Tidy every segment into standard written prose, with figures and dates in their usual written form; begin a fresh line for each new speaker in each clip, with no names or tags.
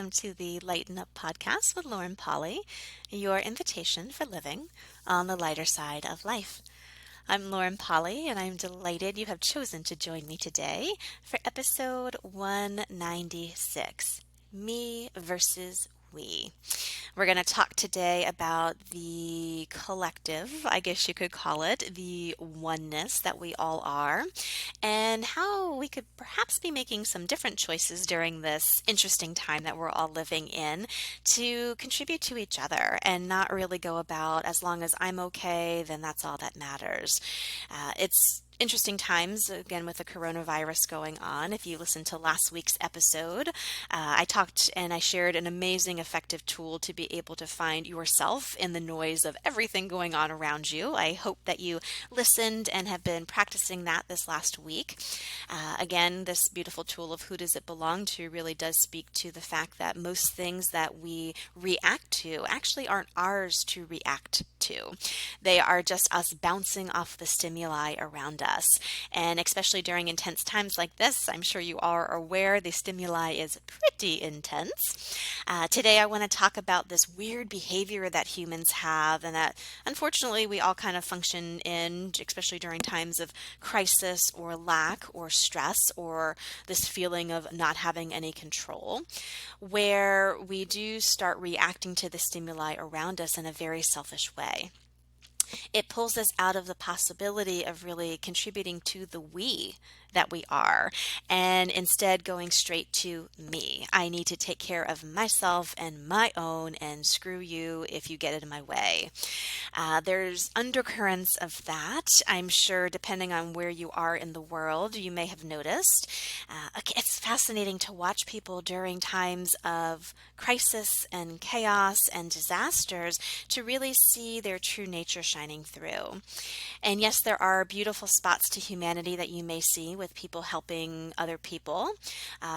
welcome to the Lighten Up podcast with Lauren Polly, your invitation for living on the lighter side of life. I'm Lauren Polly, and I'm delighted you have chosen to join me today for episode 196, Me versus We. We're going to talk today about the collective, I guess you could call it, the oneness that we all are, and how we could perhaps be making some different choices during this interesting time that we're all living in to contribute to each other and not really go about as long as I'm okay, then that's all that matters. It's interesting times again with the coronavirus going on. If you listened to last week's episode, I talked and I shared an amazing effective tool to be able to find yourself in the noise of everything going on around you. I hope that you listened and have been practicing that this last week. Again, this beautiful tool of who does it belong to really does speak to the fact that most things that we react to actually aren't ours to react to. They are just us bouncing off the stimuli around us. And especially during intense times like this, I'm sure you are aware the stimuli is pretty intense. Today, I want to talk about this weird behavior that humans have and that unfortunately we all kind of function in, especially during times of crisis or lack or stress or this feeling of not having any control, where we do start reacting to the stimuli around us in a very selfish way. It pulls us out of the possibility of really contributing to the we that we are, and instead going straight to me. I need to take care of myself and my own, and screw you if you get in my way. There's undercurrents of that, I'm sure, depending on where you are in the world, you may have noticed. It's fascinating to watch people during times of crisis and chaos and disasters to really see their true nature shining through. And yes, there are beautiful spots to humanity that you may see with people helping other people.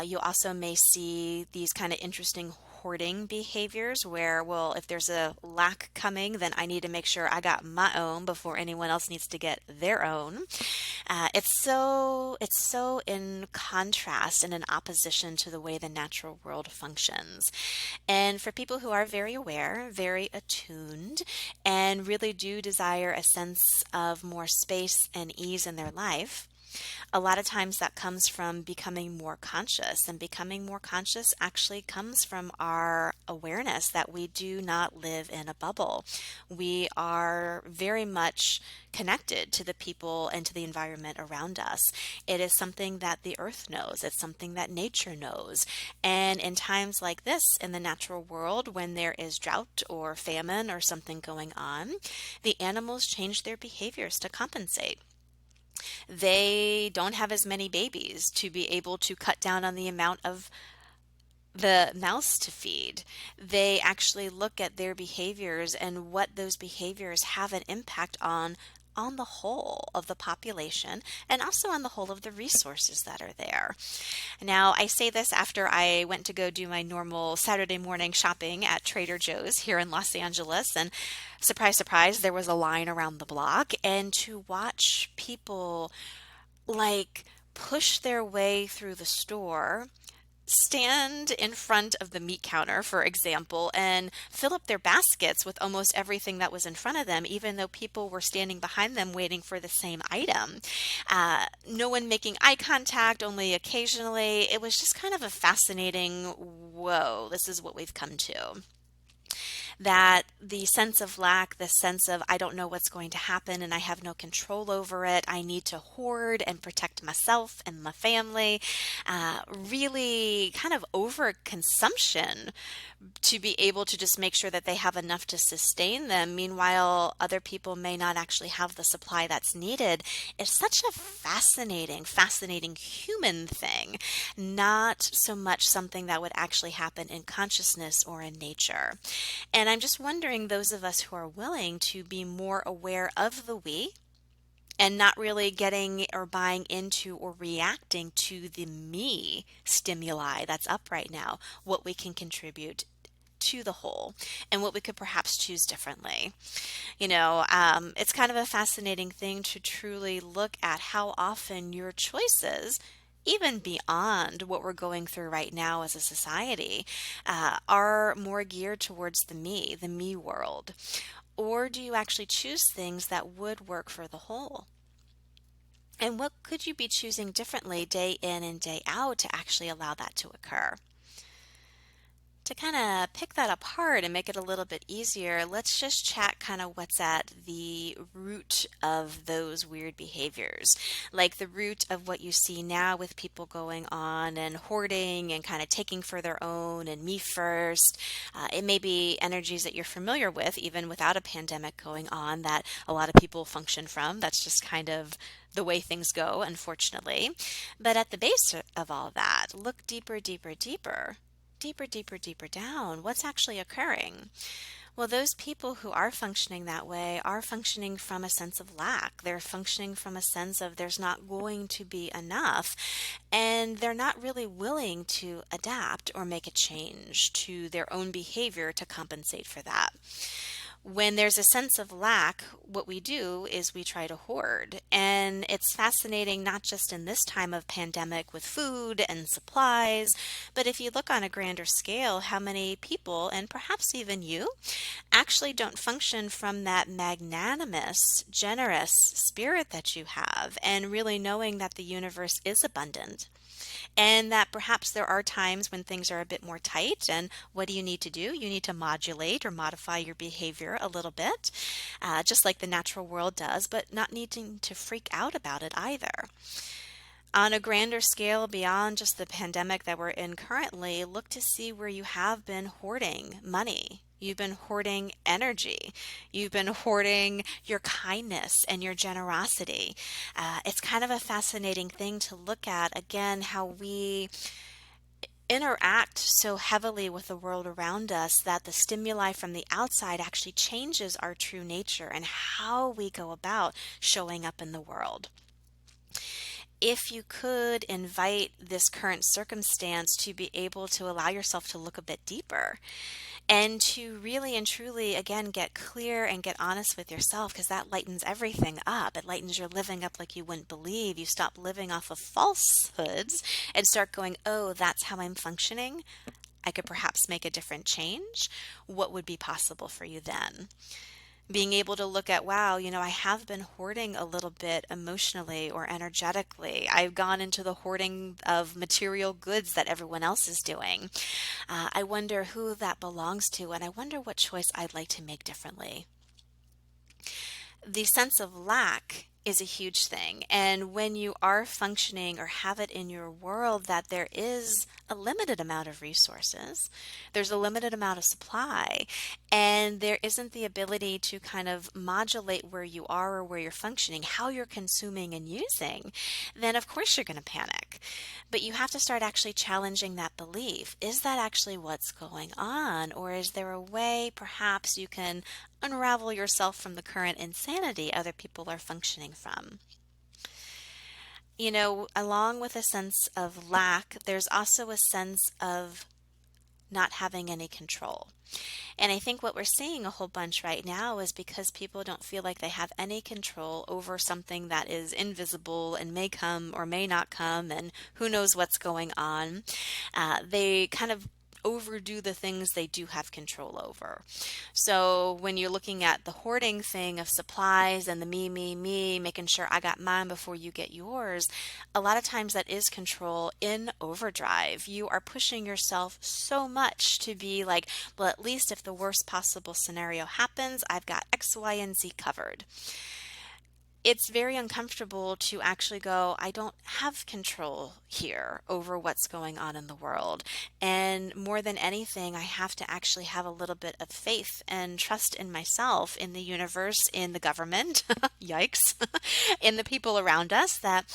You also may see these kind of interesting hoarding behaviors where, well, if there's a lack coming, then I need to make sure I got my own before anyone else needs to get their own. It's so in contrast and in opposition to the way the natural world functions. And for people who are very aware, very attuned, and really do desire a sense of more space and ease in their life, a lot of times that comes from becoming more conscious, and becoming more conscious actually comes from our awareness that we do not live in a bubble. We are very much connected to the people and to the environment around us. It is something that the earth knows. It's something that nature knows. And in times like this in the natural world, when there is drought or famine or something going on, the animals change their behaviors to compensate. They don't have as many babies to be able to cut down on the amount of the mouse to feed. They actually look at their behaviors and what those behaviors have an impact on the whole of the population and also on the whole of the resources that are there. Now, I say this after I went to go do my normal Saturday morning shopping at Trader Joe's here in Los Angeles, and surprise, surprise, there was a line around the block, and to watch people like push their way through the store, stand in front of the meat counter, for example, and fill up their baskets with almost everything that was in front of them, even though people were standing behind them waiting for the same item. No one making eye contact, only occasionally. It was just kind of a fascinating, whoa, this is what we've come to. That the sense of lack, the sense of I don't know what's going to happen and I have no control over it, I need to hoard and protect myself and my family, really kind of overconsumption to be able to just make sure that they have enough to sustain them. Meanwhile, other people may not actually have the supply that's needed. It's such a fascinating human thing, not so much something that would actually happen in consciousness or in nature. And I'm just wondering, those of us who are willing to be more aware of the we, and not really getting or buying into or reacting to the me stimuli that's up right now, what we can contribute to the whole and what we could perhaps choose differently. It's kind of a fascinating thing to truly look at how often your choices even beyond what we're going through right now as a society, are more geared towards the me world? Or do you actually choose things that would work for the whole? And what could you be choosing differently day in and day out to actually allow that to occur? To kind of pick that apart and make it a little bit easier, let's just chat kind of what's at the root of those weird behaviors. Like the root of what you see now with people going on and hoarding and kind of taking for their own and me first. It may be energies that you're familiar with, even without a pandemic going on, that a lot of people function from. That's just kind of the way things go, unfortunately. But at the base of all that, look deeper, deeper, deeper. Deeper, deeper, deeper down, what's actually occurring? Well, those people who are functioning that way are functioning from a sense of lack. They're functioning from a sense of there's not going to be enough, and they're not really willing to adapt or make a change to their own behavior to compensate for that. When there's a sense of lack, what we do is we try to hoard. And it's fascinating, not just in this time of pandemic with food and supplies, but if you look on a grander scale, how many people, and perhaps even you, actually don't function from that magnanimous, generous spirit that you have, and really knowing that the universe is abundant and that perhaps there are times when things are a bit more tight. And what do you need to do? You need to modulate or modify your behavior a little bit, just like the natural world does, but not needing to freak out about it either. On a grander scale, beyond just the pandemic that we're in currently, look to see where you have been hoarding money. You've been hoarding energy. You've been hoarding your kindness and your generosity. It's kind of a fascinating thing to look at, again, how we interact so heavily with the world around us that the stimuli from the outside actually changes our true nature and how we go about showing up in the world. If you could invite this current circumstance to be able to allow yourself to look a bit deeper and to really and truly, again, get clear and get honest with yourself, because that lightens everything up. It lightens your living up like you wouldn't believe. You stop living off of falsehoods and start going, oh, that's how I'm functioning. I could perhaps make a different change. What would be possible for you then? Being able to look at, wow, I have been hoarding a little bit emotionally or energetically. I've gone into the hoarding of material goods that everyone else is doing. I wonder who that belongs to, and I wonder what choice I'd like to make differently. The sense of lack is a huge thing. And when you are functioning or have it in your world that there is a limited amount of resources, there's a limited amount of supply, and there isn't the ability to kind of modulate where you are or where you're functioning, how you're consuming and using, then of course you're going to panic. But you have to start actually challenging that belief. Is that actually what's going on? Or is there a way perhaps you can unravel yourself from the current insanity other people are functioning from? Along with a sense of lack, there's also a sense of not having any control. And I think what we're seeing a whole bunch right now is because people don't feel like they have any control over something that is invisible and may come or may not come, and who knows what's going on. They kind of overdo the things they do have control over. So when you're looking at the hoarding thing of supplies and the me, making sure I got mine before you get yours, a lot of times that is control in overdrive. You are pushing yourself so much to be like, well, at least if the worst possible scenario happens, I've got X, Y, and Z covered. It's very uncomfortable to actually go, I don't have control here over what's going on in the world. And more than anything, I have to actually have a little bit of faith and trust in myself, in the universe, in the government, yikes, in the people around us that,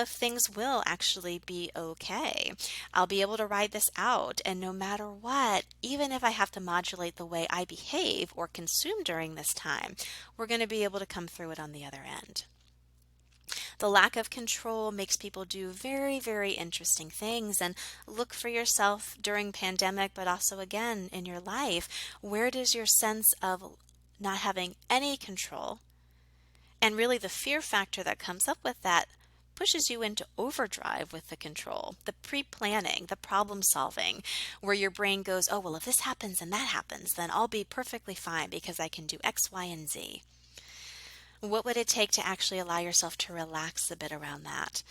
things will actually be okay. I'll be able to ride this out. And no matter what, even if I have to modulate the way I behave or consume during this time, we're going to be able to come through it on the other end. The lack of control makes people do very, very interesting things. And look for yourself during pandemic, but also again in your life. Where does your sense of not having any control and really the fear factor that comes up with that pushes you into overdrive with the control, the pre-planning, the problem solving, where your brain goes, oh, well, if this happens and that happens, then I'll be perfectly fine because I can do X, Y, and Z. What would it take to actually allow yourself to relax a bit around that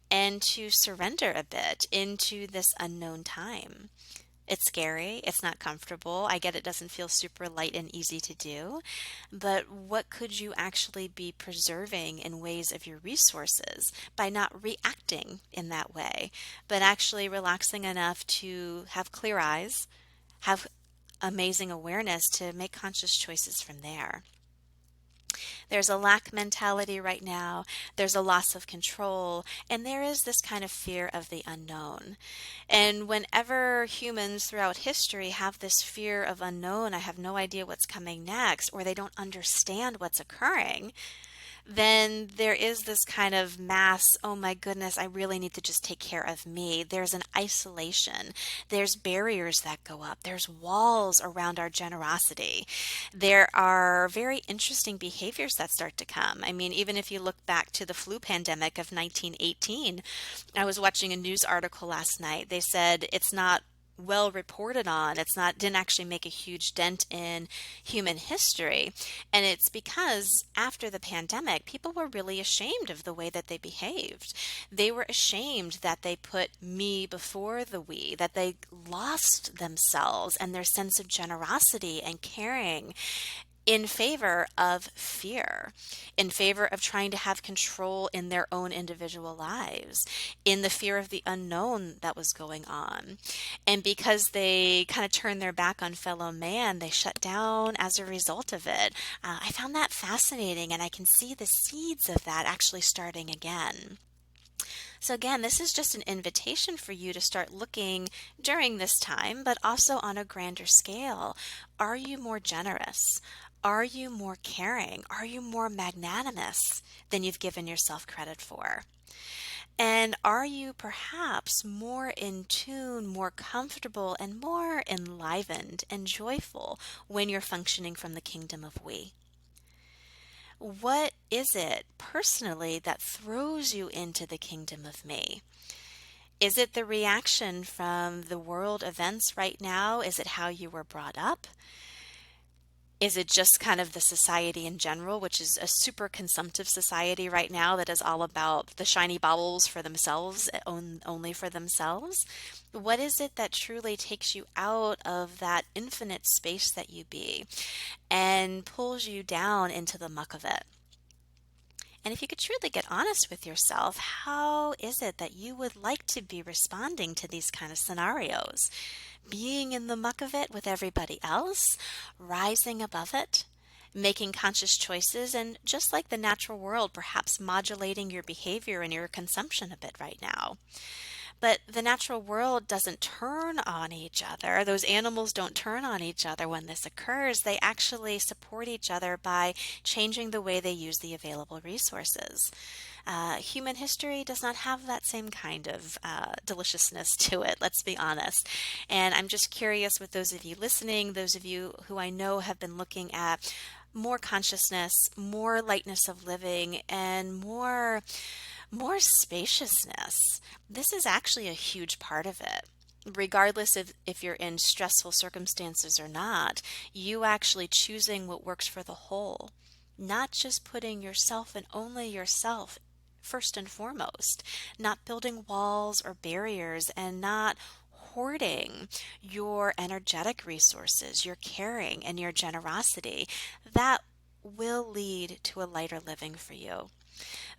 and to surrender a bit into this unknown time? It's scary. It's not comfortable. I get it doesn't feel super light and easy to do, but what could you actually be preserving in ways of your resources by not reacting in that way, but actually relaxing enough to have clear eyes, have amazing awareness to make conscious choices from there? There's a lack mentality right now. There's a loss of control. And there is this kind of fear of the unknown. And whenever humans throughout history have this fear of unknown, I have no idea what's coming next, or they don't understand what's occurring, then there is this kind of mass, oh my goodness, I really need to just take care of me. There's an isolation. There's barriers that go up. There's walls around our generosity. There are very interesting behaviors that start to come. I mean, even if you look back to the flu pandemic of 1918, I was watching a news article last night. They said it's not well reported on. It's not, didn't actually make a huge dent in human history. And it's because after the pandemic, people were really ashamed of the way that they behaved. They were ashamed that they put me before the we, that they lost themselves and their sense of generosity and caring in favor of fear, in favor of trying to have control in their own individual lives, in the fear of the unknown that was going on. And because they kind of turned their back on fellow man, they shut down as a result of it. I found that fascinating, and I can see the seeds of that actually starting again. So, again, this is just an invitation for you to start looking during this time, but also on a grander scale. Are you more generous? Are you more caring? Are you more magnanimous than you've given yourself credit for? And are you perhaps more in tune, more comfortable, and more enlivened and joyful when you're functioning from the kingdom of we? What is it personally that throws you into the kingdom of me? Is it the reaction from the world events right now? Is it how you were brought up? Is it just kind of the society in general, which is a super consumptive society right now that is all about the shiny baubles for themselves, only for themselves? What is it that truly takes you out of that infinite space that you be and pulls you down into the muck of it? And if you could truly get honest with yourself, how is it that you would like to be responding to these kind of scenarios? Being in the muck of it with everybody else, rising above it, making conscious choices, and just like the natural world, perhaps modulating your behavior and your consumption a bit right now. But the natural world doesn't turn on each other. Those animals don't turn on each other when this occurs. They actually support each other by changing the way they use the available resources. Human history does not have that same kind of deliciousness to it, let's be honest. And I'm just curious with those of you listening, those of you who I know have been looking at more consciousness, more lightness of living, and more spaciousness. This is actually a huge part of it. Regardless of if you're in stressful circumstances or not, you actually choosing what works for the whole, not just putting yourself and only yourself first and foremost, not building walls or barriers and not hoarding your energetic resources, your caring and your generosity. That will lead to a lighter living for you.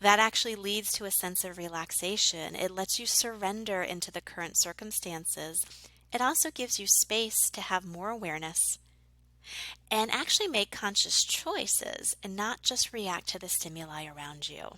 That actually leads to a sense of relaxation. It lets you surrender into the current circumstances. It also gives you space to have more awareness and actually make conscious choices and not just react to the stimuli around you.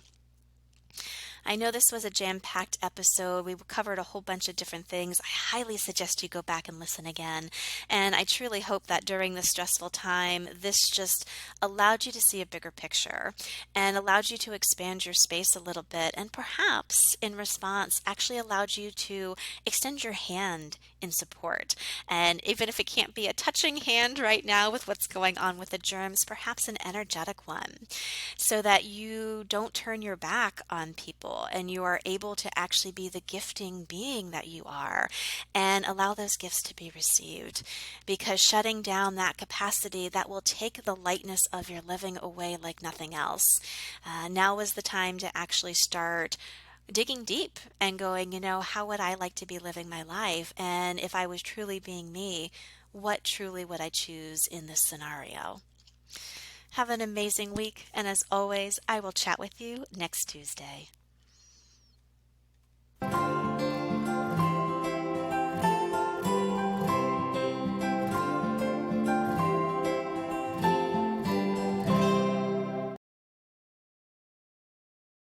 I know this was a jam-packed episode. We covered a whole bunch of different things. I highly suggest you go back and listen again. And I truly hope that during this stressful time, this just allowed you to see a bigger picture and allowed you to expand your space a little bit, and perhaps in response actually allowed you to extend your hand in support. And even if it can't be a touching hand right now with what's going on with the germs, perhaps an energetic one, so that you don't turn your back on people powerful and you are able to actually be the gifting being that you are and allow those gifts to be received. Because shutting down that capacity, that will take the lightness of your living away like nothing else. Now is the time to actually start digging deep and going, how would I like to be living my life? And if I was truly being me, what truly would I choose in this scenario? Have an amazing week, and as always, I will chat with you next Tuesday.